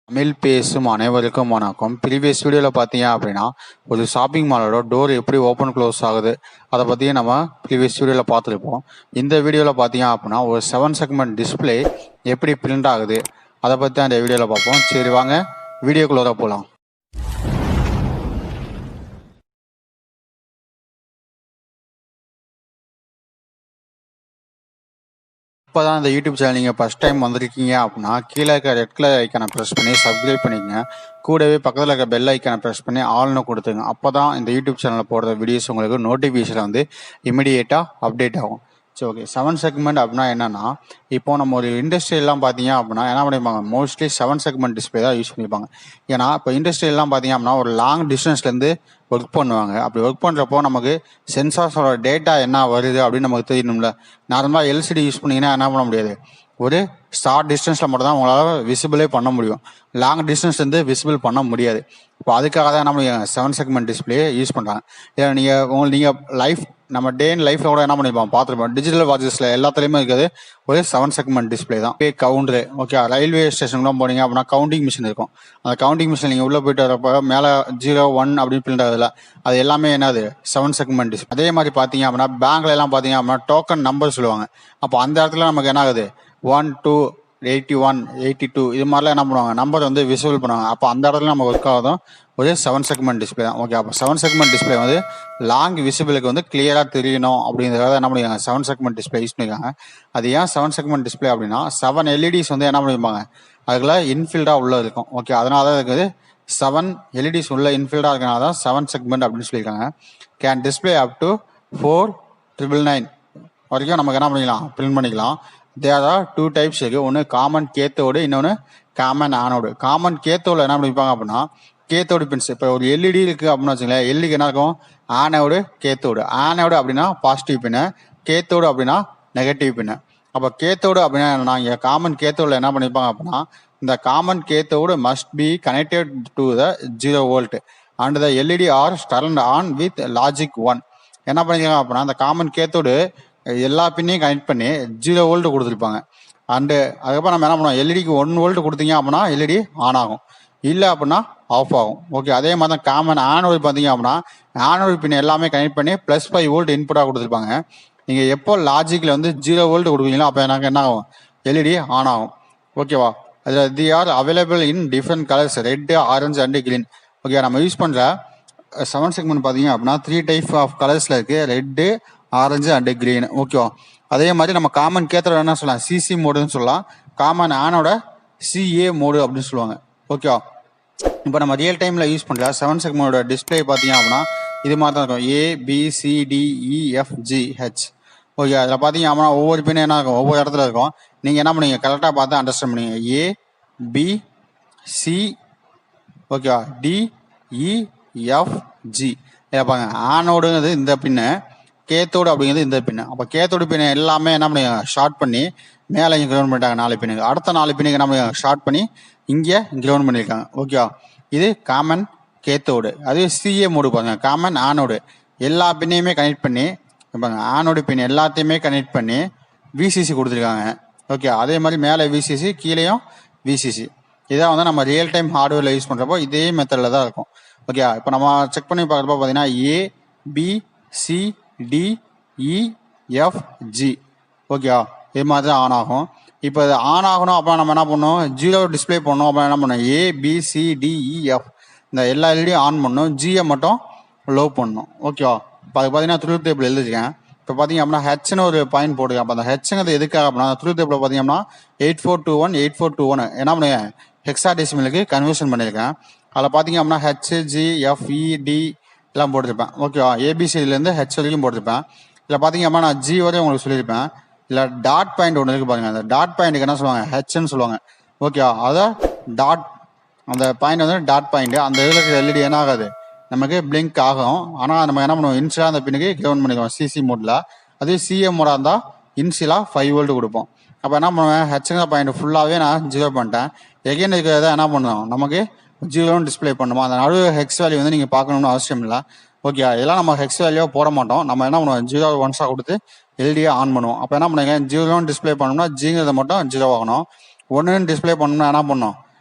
தமிழ் பேசும் அனைவருக்கும் வணக்கம். ப்ரீவியஸ் வீடியோவில் பார்த்தீங்க அப்படின்னா ஒரு ஷாப்பிங் மாலோட டோர் எப்படி ஓப்பன் க்ளோஸ் ஆகுது அதை பற்றி நம்ம ப்ரீவியஸ் வீடியோவில் பார்த்துருப்போம். இந்த வீடியோவில் பார்த்தீங்க அப்படின்னா ஒரு 7 செக்மெண்ட் டிஸ்பிளே எப்படி பிரிண்ட் ஆகுது அதை பற்றி அந்த வீடியோவில் பார்ப்போம். சரி வாங்க வீடியோக்குள்ளே போகலாம். இப்போ தான் இந்த யூடியூப் சேனல் நீங்கள் ஃபஸ்ட் டைம் வந்திருக்கீங்க அப்படின்னா கீழே இருக்க ரெட் கலர் ஐக்கானை ப்ரெஸ் பண்ணி சப்ஸ்கிரைப் பண்ணிக்கங்க. கூடவே பக்கத்தில் இருக்க பெல் ஐக்கானை ப்ரெஸ் பண்ணி ஆல்னு கொடுத்துங்க. அப்போ தான் இந்த யூடியூப் சேனலில் போடுற வீடியோஸ் உங்களுக்கு நோட்டிஃபிகேஷன் வந்து இமிடியேட்டாக அப்டேட் ஆகும். சரி ஓகே, 7 செக்மெண்ட் அப்படின்னா என்னென்னா, இப்போ நம்ம ஒரு இண்டஸ்ட்ரியெல்லாம் பார்த்தீங்க அப்படின்னா என்ன பண்ணிப்பாங்க, மோஸ்ட்லி 7 செக்மெண்ட் டிஸ்பிளே தான் யூஸ் பண்ணிப்பாங்க. ஏன்னா இப்போ இண்டஸ்ட்ரியெல்லாம் பார்த்தீங்க அப்படின்னா ஒரு லாங் டிஸ்டன்ஸ்லேருந்து ஒர்க் பண்ணுவாங்க. அப்படி ஒர்க் பண்ணுறப்போ நமக்கு சென்சார்ஸோட டேட்டா என்ன வருது அப்படின்னு நமக்கு தெரியணும்ல. நார்மலாக எல்சிடி யூஸ் பண்ணிங்கன்னா என்ன பண்ண முடியாது, ஒரு ஷார்ட் டிஸ்டன்ஸில் மட்டும் தான் உங்களால் விசிபிளே பண்ண முடியும். லாங் டிஸ்டன்ஸ்லேருந்து விசிபிள் பண்ண முடியாது. இப்போ அதுக்காக தான் நம்ம 7 செக்மெண்ட் டிஸ்பிளே யூஸ் பண்ணுறாங்க. ஏன்னா நீங்கள் லைஃப் நம்ம டே இன் லைஃப்பில் கூட என்ன பண்ணிப்போம் பார்த்துருப்போம். டிஜிட்டல் வாட்சஸில் எல்லாத்துலேயுமே இருக்கிறது ஒரு 7 செக்மெண்ட் டிஸ்பிளே தான். பே கவுண்டரு ஓகே, ரயில்வே ஸ்டேஷனுக்குலாம் போனீங்க அப்படின்னா கவுண்டிங் மிஷின் இருக்கும். அந்த கவுண்டிங் மிஷின் நீங்கள் உள்ளே போயிட்டு வரப்போ மேலே 0, 1 அப்படின்னு பிரிண்ட் ஆகுதுல, அது எல்லாமே என்னது 7 செக்மெண்ட் டிஸ்பிளே. அதே மாதிரி பார்த்தீங்க அப்படின்னா பேங்க்ல எல்லாம் பார்த்தீங்க அப்படின்னா டோக்கன் நம்பர் சொல்லுவாங்க. அப்போ அந்த இடத்துல நமக்கு என்ன ஆகுது 1, 2, 81, 82 இது மாதிரிலாம் என்ன பண்ணுவாங்க, நம்பர் வந்து விசிபிள் பண்ணுவாங்க. அப்போ அந்த இடத்துல நம்ம ஒர்க் ஆகுதும் ஒரு 7 செக்மெண்ட் டிஸ்பிளே தான். ஓகே, அப்போ 7 செக்மெண்ட் டிஸ்பிளே வந்து லாங் விசிபிளுக்கு வந்து கிளியராக தெரியணும் அப்படிங்கிறத என்ன பண்ணிருக்காங்க 7 செக்மெண்ட் டிஸ்பிளே யூஸ் பண்ணியிருக்காங்க. அது ஏன் 7 செக்மெண்ட் டிஸ்பிளே அப்படின்னா 7 எல்இடிஸ் வந்து என்ன பண்ணிருப்பாங்க அதுக்குள்ள இன்ஃபில்டாக உள்ள இருக்கும். ஓகே, அதனால தான் இருக்குது 7 எல்இடிஸ் உள்ள இன்ஃபில்டாக இருக்கனால தான் 7 செக்மெண்ட் அப்படின்னு சொல்லியிருக்காங்க. கேன் டிஸ்பிளே அப் டு 4,999 வரைக்கும் நமக்கு என்ன பண்ணிக்கலாம் பிரிண்ட் பண்ணிக்கலாம். தேர் ஆர் 2 டைப்ஸ் இருக்குது. ஒன்று காமன் கேத்தோடு, இன்னொன்று காமன் ஆனோடு. காமன் கேத்தோடு என்ன பண்ணிப்பாங்க அப்படின்னா கேத்தோடு பின்ஸ். இப்போ ஒரு எல்இடி இருக்குது அப்படின்னு வச்சுங்களேன், எல்இடிக்கு என்ன இருக்கும் ஆனோடு கேத்தோடு. ஆனோடு அப்படின்னா பாசிட்டிவ் பின்னு, கேத்தோடு அப்படின்னா நெகட்டிவ் பின்னு. அப்போ கேத்தோடு அப்படின்னா நாங்கள் காமன் கேத்தோடு என்ன பண்ணிப்பாங்க அப்படின்னா இந்த common cathode must be connected to the 0 volt and the LED are turned on with logic 1. என்ன பண்ணிக்கலாம் அப்படின்னா அந்த காமன் கேத்தோடு எல்லா பின்னையும் கனெக்ட் பண்ணி 0 வோல்ட் கொடுத்துருப்பாங்க. அண்டு அதுக்கப்புறம் நம்ம என்ன பண்ணுவோம், எல்இடிக்கு 1 வோல்ட் கொடுத்தீங்க அப்படின்னா எல்இடி ஆன் ஆகும், இல்லை அப்படின்னா ஆஃப் ஆகும். ஓகே, அதே மாதிரி தான் காமன் ஆனோடு பார்த்தீங்க அப்படின்னா ஆனோடு பின் எல்லாமே கனெக்ட் பண்ணி +5 வோல்ட் இன்புட்டாக கொடுத்துருப்பாங்க. நீங்கள் எப்போ லாஜிக்கில் வந்து 0 வோல்ட் கொடுக்குறீங்களோ அப்போ எனக்கு என்ன ஆகும், எல்இடி ஆன் ஆகும். ஓகேவா, அதில் they are available in different colours, red, orange and green. Okay, நம்ம யூஸ் பண்ணுற 7 செக்மெண்ட் பார்த்தீங்க அப்படின்னா 3 டைப் ஆஃப் கலர்ஸில் இருக்குது, ரெட்டு, ஆரஞ்சு அண்டு கிரீன். ஓகேவா, அதே மாதிரி நம்ம காமன் கேத்தோட என்ன சொல்லலாம், சிசி மோடுன்னு சொல்லலாம். காமன் ஆனோட சிஏ மோடு அப்படின்னு சொல்லுவாங்க. ஓகேவா, இப்போ நம்ம ரியல் டைமில் யூஸ் பண்ணுற 7 செக்மெண்டோட டிஸ்பிளே பார்த்தீங்க அப்படின்னா இது மாதிரி தான் இருக்கும். ABCDEFGH. ஓகே, அதில் பார்த்தீங்க அப்படின்னா ஒவ்வொரு பின்னும் என்ன இருக்கும், ஒவ்வொரு இடத்துல இருக்கும். நீங்கள் என்ன பண்ணுவீங்க, கரெக்டாக பார்த்து அண்டர்ஸ்டாண்ட் பண்ணுவீங்க. ABC ஓகேவா, DEFG. பாருங்க, ஆனோடுங்கிறது இந்த பின்னு, கேத்தோடு அப்படிங்கிறது இந்த பின்னு. அப்போ கேத்தோடு பின்னு எல்லாமே என்ன பண்ணுங்க ஷார்ட் பண்ணி மேலே இங்கே கிரவுண்ட் பண்ணிட்டாங்க 4 பின்னுக்கு. அடுத்த 4 பின்னுக்கு நம்ம ஷார்ட் பண்ணி இங்கே கிரவுண்ட் பண்ணியிருக்காங்க. ஓகேவா, இது காமன் கேத்தோடு. அது சிஏ மோடு பாருங்க, காமன் ஆனோடு. எல்லா பின்னையுமே கனெக்ட் பண்ணி பாருங்க, ஆனோடு பின் எல்லாத்தையுமே கனெக்ட் பண்ணி விசிசி கொடுத்துருக்காங்க. ஓகே, அதே மாதிரி மேலே விசிசி, கீழேயும் விசிசி. இதான் வந்து நம்ம ரியல் டைம் ஹார்ட்வேரில் யூஸ் பண்ணுறப்போ இதே மெத்தடில் தான் இருக்கும். ஓகே, இப்போ நம்ம செக் பண்ணி பார்க்குறப்போ பார்த்தீங்கன்னா ABCDEFG. ஓகேவா, இது மாதிரி தான் ஆன் ஆகும். இப்போ இது ஆன் ஆகணும் அப்போ நம்ம என்ன பண்ணணும், 0 டிஸ்பிளே பண்ணணும். அப்போ என்ன பண்ணணும், ABCDEF இந்த எல்லா எல்இடியும் ஆன் பண்ணணும், ஜியை மட்டும் லோ பண்ணணும். ஓகேவா, இப்போ அது பார்த்தீங்கன்னா ட்ரூத் டேபிள் எழுதிருக்கேன். இப்போ பார்த்தீங்க அப்படின்னா ஹெச்னு ஒரு பாயிண்ட் போட்டுருக்கேன். அப்போ அந்த ஹெச்ங்கிறது எதுக்காக அப்படின்னா ட்ரூத் டேபிள் பார்த்தீங்கன்னா 8421 8421 என்ன பண்ணுங்க ஹெக்ஸாடெசிமலுக்கு கன்வர்ஷன் பண்ணியிருக்கேன். அதில் பார்த்தீங்க அப்படின்னா HGFED எல்லாம் போட்டிருப்பேன். ஓகேவா, ஏபிசிலேருந்து ஹெச் வரைக்கும் போட்டிருப்பேன். இதில் பார்த்தீங்க அப்படின்னா நான் ஜி வரையும் உங்களுக்கு சொல்லியிருப்பேன். இல்லை டாட் பாயிண்ட் ஒன்று இருக்குது பாருங்கள், அந்த டாட் பாயிண்ட்டுக்கு என்ன சொல்லுவாங்க, ஹெச்ன்னு சொல்லுவாங்க. ஓகேவா, அதை டாட் அந்த பாயிண்ட் வந்து டாட் பாயிண்ட். அந்த இதில் இருக்கிற எல்இடி என்ன ஆகாது, நமக்கு பிளிங்க் ஆகும். ஆனால் நம்ம என்ன பண்ணுவோம், இன்சிலாக அந்த பின்னுக்கு கிரவுண்ட் பண்ணிக்குவோம் சிசி மோடில். அதே சிஎம் மோடாக இருந்தால் இன்சிலாக 5 வோல்ட் கொடுப்போம். அப்போ என்ன பண்ணுவேன், ஹெச்ங்கிற பாயிண்ட் ஃபுல்லாகவே நான் 0 பண்ணிட்டேன். எகைன் இருக்கிறத என்ன பண்ணுவோம், நமக்கு 0 டிஸ்பிளே பண்ணுமா. அந்த நடுவு ஹெக்ஸ் வேல்யூ வந்து நீங்கள் பார்க்கணும்னு அவசியம் இல்லை. ஓகே, இதெல்லாம் நம்ம ஹெக்ஸ் வேல்யூவாக போட மாட்டோம். நம்ம என்ன பண்ணுவோம், 0 ஒன்ஸாக கொடுத்து எல்இடியை ஆன் பண்ணுவோம். அப்போ என்ன பண்ணுங்க, 0 டிஸ்பிளே பண்ணோம்னா ஜிங்கிறத மட்டும் 0 ஆகணும். 1 டிஸ்பிளே பண்ணோம்னா என்ன பண்ணணும்,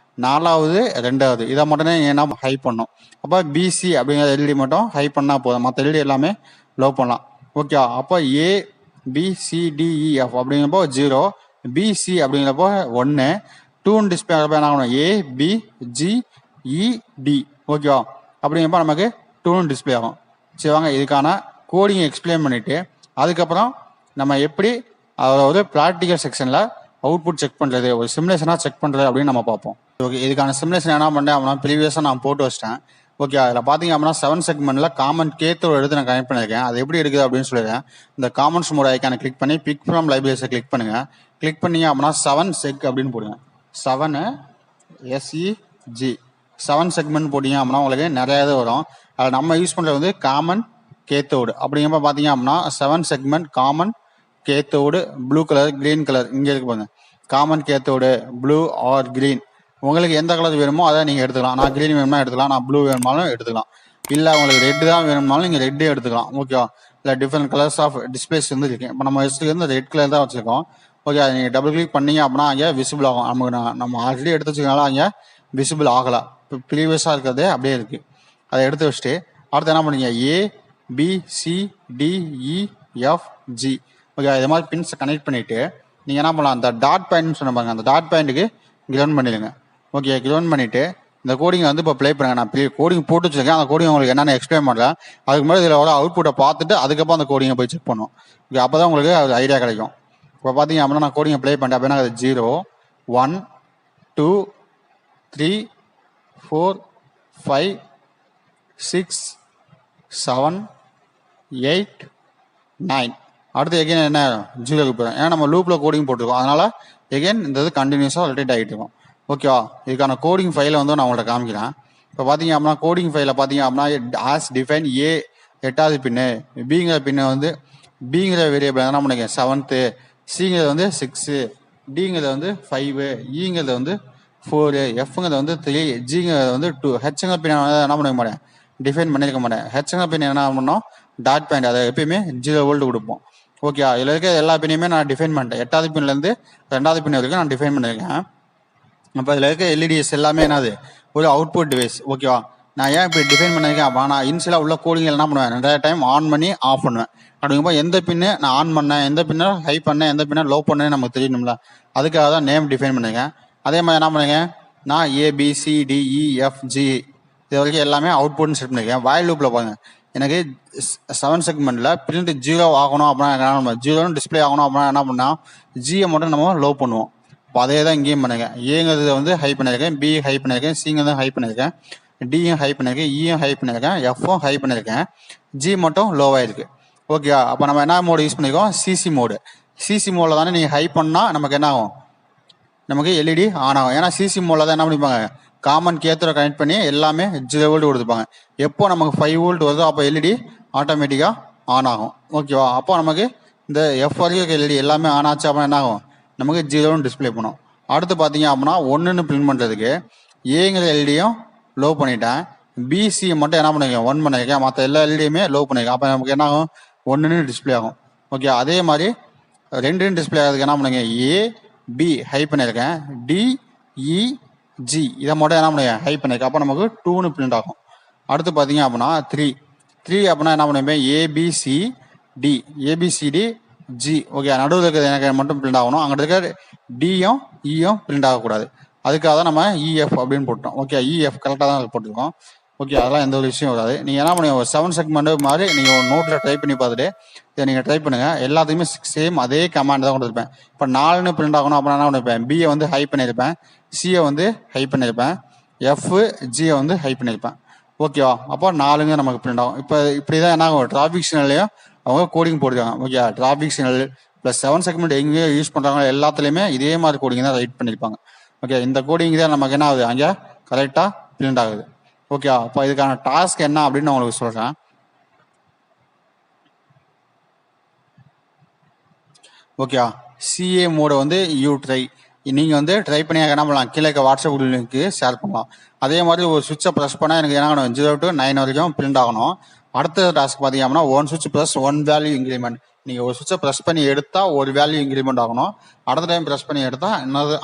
4வது 2வது இதை மட்டும் தான் என்ன ஹை பண்ணும். அப்போ பிசி அப்படிங்கிற எல்இடி மட்டும் ஹை பண்ணால் போதும், மற்ற எல்இடி எல்லாமே லோ பண்ணலாம். ஓகே, அப்போ ABCDEF அப்படிங்கிறப்போ 0, பிசி அப்படிங்கிறப்போ 1, டூன் டிஸ்பிளே ஆகிறப்ப என்ன ஆகணும் ABGED. ஓகேவா, அப்படிங்கிறப்ப நமக்கு டூன் டிஸ்பிளே ஆகும். சரி வாங்க இதுக்கான கோடிங் எக்ஸ்பிளைன் பண்ணிவிட்டு அதுக்கப்புறம் நம்ம எப்படி அதாவது ப்ராக்டிக்கல் செக்ஷனில் அவுட்புட் செக் பண்ணுறது, ஒரு சிமுலேஷனாக செக் பண்ணுறது அப்படின்னு நம்ம பார்ப்போம். ஓகே, இதுக்கான சிமுலேஷன் என்ன பண்ணேன் அப்படின்னா ப்ரீவியஸாக நான் போட்டு வச்சிட்டேன். ஓகே, அதில் பார்த்தீங்க அப்படின்னா 7 செக்மெண்ட்டில் காமன் கேத்தோட எடுத்து நான் கனெக்ட் பண்ணியிருக்கேன். அது எப்படி எடுக்குது அப்படின்னு சொல்லிடுறேன். இந்த காமன்ஸ் மோட் ஐக்கானை கிளிக் பண்ணி பிக் ஃப்ரம் லைப்ரரிஸை கிளிக் பண்ணுங்கள். கிளிக் பண்ணீங்க அப்படின்னா 7 செக் அப்படின்னு போடுங்க. 7 SEG 7 செக்மெண்ட் போட்டிங்க அப்படின்னா உங்களுக்கு நிறைய இது வரும். அதில் நம்ம யூஸ் பண்ணுறது வந்து காமன் கேத்தோடு. அப்படிங்கிறப்ப பார்த்தீங்க அப்படின்னா 7 segment common cathode blue colour green colour இங்கே இருக்கு பாருங்க. Common cathode blue or green, உங்களுக்கு எந்த கலர் வேணுமோ அதை நீங்கள் எடுத்துக்கலாம். நான் க்ரீன் வேணுமா எடுத்துக்கலாம், நான் ப்ளூ வேணுமாலும் எடுத்துக்கலாம். இல்லை உங்களுக்கு ரெட்டு தான் வேணும்னாலும் நீங்கள் ரெட்டே எடுத்துக்கலாம். ஓகேவா, இல்லை டிஃப்ரெண்ட் கலர்ஸ் ஆஃப் டிஸ்பிளேஸ் வந்து இருக்கு. இப்போ நம்ம வந்து ரெட் கலர் தான் வச்சுருக்கோம். ஓகே, அதை நீங்கள் டபுள் கிளிக் பண்ணீங்க அப்படின்னா அங்கே விசிபிள் ஆகும். நம்ம ஆல்ரெடி எடுத்து வச்சுக்கனால அங்கே விசிபிள் ஆகலை. இப்போ ப்ரீவியஸாக இருக்கிறதே அப்படியே இருக்குது. அதை எடுத்து வச்சுட்டு அடுத்து என்ன பண்ணீங்க ABCDEFG. ஓகே, இது மாதிரி பின்ஸை கனெக்ட் பண்ணிவிட்டு நீங்கள் என்ன பண்ணலாம், அந்த டாட் பாயிண்ட்னு சொன்னாங்க அந்த டாட் பாயிண்ட்டுக்கு கிரவுண்ட் பண்ணிடுங்க. ஓகே, கிரவுண்ட் பண்ணிவிட்டு இந்த கோடிங்கை வந்து இப்போ ப்ளே பண்ணுங்க. நான் கோடிங் போட்டு வச்சுருக்கேன். அந்த கோடிங் உங்களுக்கு என்னென்ன எக்ஸ்பிளைன் பண்ணுறேன். அதுக்கு முன்னாடி இதில் வர அவுட்புட்டை பார்த்துட்டு அதுக்கப்புறம் அந்த கோடிங்கை போய் செக் பண்ணுவோம். ஓகே, அப்போ தான் உங்களுக்கு அது ஐடியா கிடைக்கும். இப்போ பார்த்தீங்க அப்படின்னா நான் கோடிங்கை ப்ளே பண்ணிட்டேன் அப்படின்னா அது 0 1 2 3 4 5 6 7 8 9. அடுத்து எகைன் என்ன 0க்கு போயிடும். ஏன்னா நம்ம லூப்பில் கோடிங் போட்டிருக்கோம், அதனால் எகைன் இந்த இது கண்டினியூஸாக ரொட்டேட் ஆகிட்டு இருக்கும். ஓகேவா, இதுக்கான கோடிங் ஃபைலை வந்து நான் உங்கள்கிட்ட காமிக்கிறேன். இப்போ பார்த்தீங்க அப்படின்னா கோடிங் ஃபைலில் பார்த்தீங்க அப்படின்னா ஆஸ் டிஃபைன் 8வது பின்னு, பிங்கிற பின்னை வந்து பிங்கிற வேரியபிள் என்ன பண்ணுங்க 7th, சிங்கிறது வந்து 6, டிங்கிறது வந்து 5, ஈங்கிறது வந்து 4, எஃப்ங்கிறது வந்து 3, ஜிங்கிறது வந்து 2, ஹெச்ங்கிற பின்ன என்ன பண்ண மாட்டேன் டிஃபைன் பண்ணியிருக்க மாட்டேன். ஹெச்ங்கிற பின் என்ன பண்ணோம் டாட் பாயிண்ட், அதை எப்பயுமே 0 வோல்ட் கொடுப்போம். ஓகே, இதில் இருக்க எல்லா பின்னையுமே நான் டிஃபைன் பண்ணிட்டேன். 8வது பின்லேருந்து 2வது பின் வரைக்கும் நான் டிஃபைன் பண்ணியிருக்கேன். அப்போ இதில் இருக்க எல்இடிஎஸ் எல்லாமே என்னது ஒரு அவுட்புட் டிவைஸ். ஓகேவா, நான் ஏன் இப்படி டிஃபைன் பண்ணியிருக்கேன் அப்போ நான் இன்சியலாக உள்ள கோடிங் என்ன பண்ணுவேன், நிறைய டைம் ஆன் பண்ணி ஆஃப் பண்ணுவேன். அப்படிங்கும்போது எந்த பின்னு நான் ஆன் பண்ணேன், எந்த பின்ன ஹை பண்ணேன், எந்த பின்ன லோ பண்ணேன்னு நமக்கு தெரியணும்ல, அதுக்காக தான் நேம் டிஃபைன் பண்ணியிருக்கேன். அதே மாதிரி என்ன பண்ணுங்க, நான் ABCDEFG இது வரைக்கும் எல்லாமே அவுட்புட்னு செட் பண்ணியிருக்கேன். வாயில் லூப்பில் பாருங்க, எனக்கு 7 செக்மெண்ட்டில் பிரிண்ட் 0 ஆகணும் அப்படின்னா என்ன பண்ணுவோம், 0 டிஸ்பிளே ஆகணும் அப்படின்னா என்ன பண்ணால் ஜியை மட்டும் நம்ம லோ பண்ணுவோம். இப்போ அதே தான் இங்கேயும் பண்ணிருக்கேன். ஏங்கிறது வந்து ஹை பண்ணியிருக்கேன், பி ஹை பண்ணியிருக்கேன், சிங்கிறது ஹை பண்ணியிருக்கேன், டியும் ஹை பண்ணியிருக்கேன், இயும் ஹை பண்ணியிருக்கேன், எஃப்பும் ஹை பண்ணியிருக்கேன், ஜி மட்டும் லோவாக இருக்குது. ஓகேவா, அப்போ நம்ம என்ன மோடு யூஸ் பண்ணியிருக்கோம், சிசி மோடு. சிசி மோடில் தானே நீங்கள் ஹை பண்ணால் நமக்கு என்ன ஆகும், நமக்கு எல்இடி ஆன் ஆகும். ஏன்னா சிசி மோடில் தான் என்ன பண்ணிப்பாங்க காமன் கேத்தோட கனெக்ட் பண்ணி எல்லாமே 0 வோல்ட் கொடுத்துப்பாங்க. எப்போ நமக்கு 5 வோல்ட் வருதோ அப்போ எல்இடி ஆட்டோமேட்டிக்காக ஆன் ஆகும். ஓகேவா, அப்போ நமக்கு இந்த எஃப் வரைக்கும் எல்இடி எல்லாமே ஆன் ஆச்சு அப்படின்னா என்ன ஆகும், நமக்கு 0ன்னு டிஸ்பிளே பண்ணும். அடுத்து பார்த்தீங்க அப்படின்னா 1ன்னு பிரிண்ட் பண்ணுறதுக்கு ஏங்கிற எல்இடியும் லோ பண்ணிட்டேன், பிசி மட்டும் என்ன பண்ணிருக்கேன் 1 பண்ணியிருக்கேன், மற்ற எல்லா எல்இடியுமே லோ பண்ணியிருக்கேன். அப்போ நமக்கு என்ன ஆகும் 1ன்னு டிஸ்பிளே ஆகும். ஓகே, அதே மாதிரி 2ன்னு டிஸ்பிளே ஆகிறதுக்கு என்ன பண்ணுங்க AB ஹை பண்ணியிருக்கேன், DEG இதை மட்டும் என்ன பண்ணுங்க ஹை பண்ணியிருக்கேன். அப்போ நமக்கு 2ன்னு பிரிண்ட் ஆகும். அடுத்து பார்த்தீங்க அப்படின்னா 3 அப்படின்னா என்ன பண்ணுவேன் ABCD ஓகே, நடுவில் இருக்கிறது எனக்கு மட்டும் பிரிண்ட் ஆகணும், அங்கே இருக்கிற டியும் இயும் பிரிண்ட் ஆகக்கூடாது. அதுக்காக தான் நம்ம EF அப்படின்னு போட்டோம். ஓகே, EF கரெக்டாக தான் போட்டிருக்கோம். ஓகே, அதெல்லாம் எந்த ஒரு விஷயம் வராது. நீங்கள் என்ன பண்ணுங்க ஒரு 7 செக்மெண்ட் மாதிரி நீங்கள் ஒரு நோட்டில் ட்ரை பண்ணி பார்த்துட்டு இதை நீங்கள் ட்ரை பண்ணுங்கள். எல்லாத்துக்குமே சேம் அதே கமாண்ட் தான் கொடுத்துருப்பேன். இப்போ 4ன்னு பிரிண்ட் ஆகணும் அப்படின்னா என்ன பண்ணிருப்பேன், பியை வந்து ஹை பண்ணியிருப்பேன், சியை வந்து ஹை பண்ணியிருப்பேன், ஜியை வந்து ஹை பண்ணியிருப்பேன். ஓகேவா, அப்போ 4ங்க நமக்கு பிரிண்ட் ஆகும். இப்போ இப்படி தான் என்ன ஆகும், டிராஃபிக் சிக்னல்லையும் அவங்க கோடிங் போட்டுருக்காங்க. Okay, traffic signal plus 7 segment எங்கேயோ யூஸ் பண்ணுறாங்க எல்லாத்துலேயுமே இதே மாதிரி கோடிங் தான் ரைட் பண்ணியிருப்பாங்க. ஓகே, இந்த கோடிங் தான் நமக்கு என்ன ஆகுது அங்கே கரெக்டாக பிரிண்ட் ஆகுது. ஓகே, அப்போ இதுக்கான டாஸ்க் என்ன அப்படின்னு நான் உங்களுக்கு சொல்கிறேன். ஓகே, சிஏ மோடை வந்து ட்ரை நீங்கள் வந்து ட்ரை பண்ணி என்ன பண்ணலாம், கீழே வாட்ஸ்அப் லிங்க்கு ஷேர் பண்ணலாம். அதே மாதிரி ஒரு சுவிட்சை ப்ரெஸ் பண்ணால் எனக்கு என்ன ஆகணும் 0 to 9 வரைக்கும் பிரிண்ட் ஆகணும். அடுத்த டாஸ்க் பார்த்தீங்க அப்படின்னா 1 சுவிட்ச் ப்ளஸ் 1 வேல்யூ இன்க்ரிமெண்ட். நீங்கள் ஒரு சுவிட்சை ப்ரெஸ் பண்ணி எடுத்தால் ஒரு வேல்யூ இன்க்ரிமெண்ட் ஆகணும், அடுத்த டைம் ப்ரெஸ் பண்ணி எடுத்தால்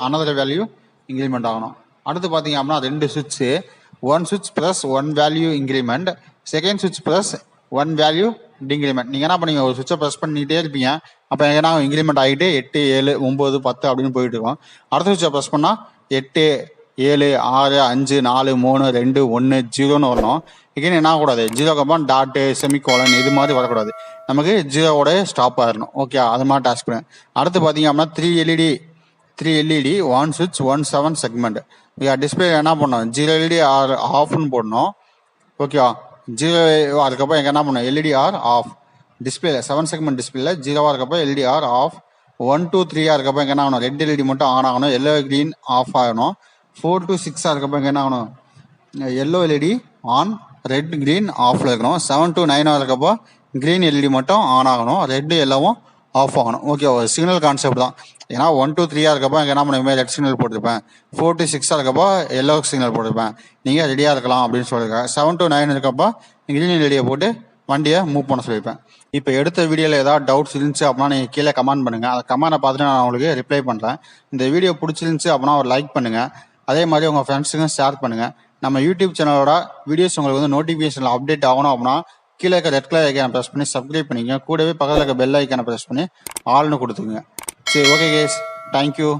another வேல்யூ இன்க்ரிமெண்ட் ஆகணும். அடுத்து பார்த்தீங்க அப்படின்னா 2 சுவிட்சு, 1 சுவிட்ச் ப்ளஸ் 1 வேல்யூ இன்க்ரிமெண்ட், செகண்ட் சுவிட்ச் ப்ளஸ் 1 வேல்யூ டிங்க்ரிமெண்ட். நீங்கள் என்ன பண்ணீங்க, ஒரு சுவிட்சை ப்ரெஸ் பண்ணிகிட்டே இருப்பீங்க. அப்போ எங்கன்னா இன்க்ரிமெண்ட் ஆகிட்டு 8, 7, 9, 10 அப்படின்னு போயிட்டு இருக்கோம். அடுத்த சுவிட்சை ப்ரெஸ் பண்ணால் 8, 7, 6, 5, 4, 3, 2, 1, 0ன்னு வரணும். இங்கே என்ன ஆகக்கூடாது, 0 டாட்டு செமிகோலன் இது மாதிரி வரக்கூடாது. நமக்கு 0வோட ஸ்டாப் ஆகிடணும். ஓகே, அது மாதிரி டாஸ்க் பண்ணு. அடுத்து பார்த்தீங்க அப்படின்னா 3 LED 1 சுவிட்ச் 1 7 செக்மெண்ட். டிஸ்பிளே என்ன பண்ணோம், 0 LED ஆர் ஆஃப்னு போடணும். ஓகேவா, 0 இருக்கப்போ எங்கே என்ன பண்ணோம், LED ஆர் ஆஃப். டிஸ்பிளேல 7 செக்மெண்ட் டிஸ்பிளேல 0 இருக்கப்போ LED ஆர் ஆஃப். 1 to 3 இருக்கப்போ எங்கே என்ன ஆகணும், ரெட் LED மட்டும் ஆன் ஆகணும், எல்லோ க்ரீன் ஆஃப் ஆகணும். 4 to 6 இருக்கப்போ எங்கே என்ன ஆகணும், yellow LED on, red green ஆஃப்ல இருக்கணும். 7 to 9 இருக்கப்போ க்ரீன் LED மட்டும் ஆன் ஆகணும், ரெட் எல்லோவும் ஆஃப் ஆகணும். ஓகே, ஒரு சிக்னல் கான்செப்ட் தான். ஏன்னா 1 to 3 இருக்கப்போ எங்கே என்ன பண்ணுவேன், ரெட் சிக்னல் போட்டிருப்பேன். 4 to 6 இருக்கப்போ எல்லோ சிக்னல் போட்டிருப்பேன். நீங்கள் ரெடியாக இருக்கலாம் அப்படின்னு சொல்லியிருக்கேன். 7 to 9 இருக்கப்போ க்ரீன் LEDயை போட்டு வண்டியை மூவ் பண்ண சொல்லியிருப்பேன். இப்போ எடுத்த வீடியோவில் ஏதாவது டவுட்ஸ் இருந்துச்சு அப்படின்னா நீங்கள் கீழே கமெண்ட் பண்ணுங்கள். அந்த கமெண்ட்டை பார்த்துட்டு நான் உங்களுக்கு ரிப்ளை பண்ணுறேன். இந்த வீடியோ பிடிச்சிருந்துச்சு அப்படின்னா ஒரு லைக் பண்ணுங்கள். அதே மாதிரி உங்கள் ஃப்ரெண்ட்ஸுக்கும் ஷேர் பண்ணுங்கள். நம்ம யூடியூப் சேனலோட வீடியோஸ் உங்களுக்கு வந்து நோட்டிஃபிகேஷனில் அப்டேட் ஆகணும் அப்படின்னா கீழே இருக்க ரெட் கலர் ஐக்கானை ப்ரெஸ் பண்ணி சப்ஸ்கிரைப் பண்ணிக்கங்க. கூடவே பக்கத்தில் இருக்க பெல் ஐக்கானை ப்ரெஸ் பண்ணி ஆல்னு கொடுத்துக்குங்க. சரி, ஓகே கேஸ், தேங்க்யூ.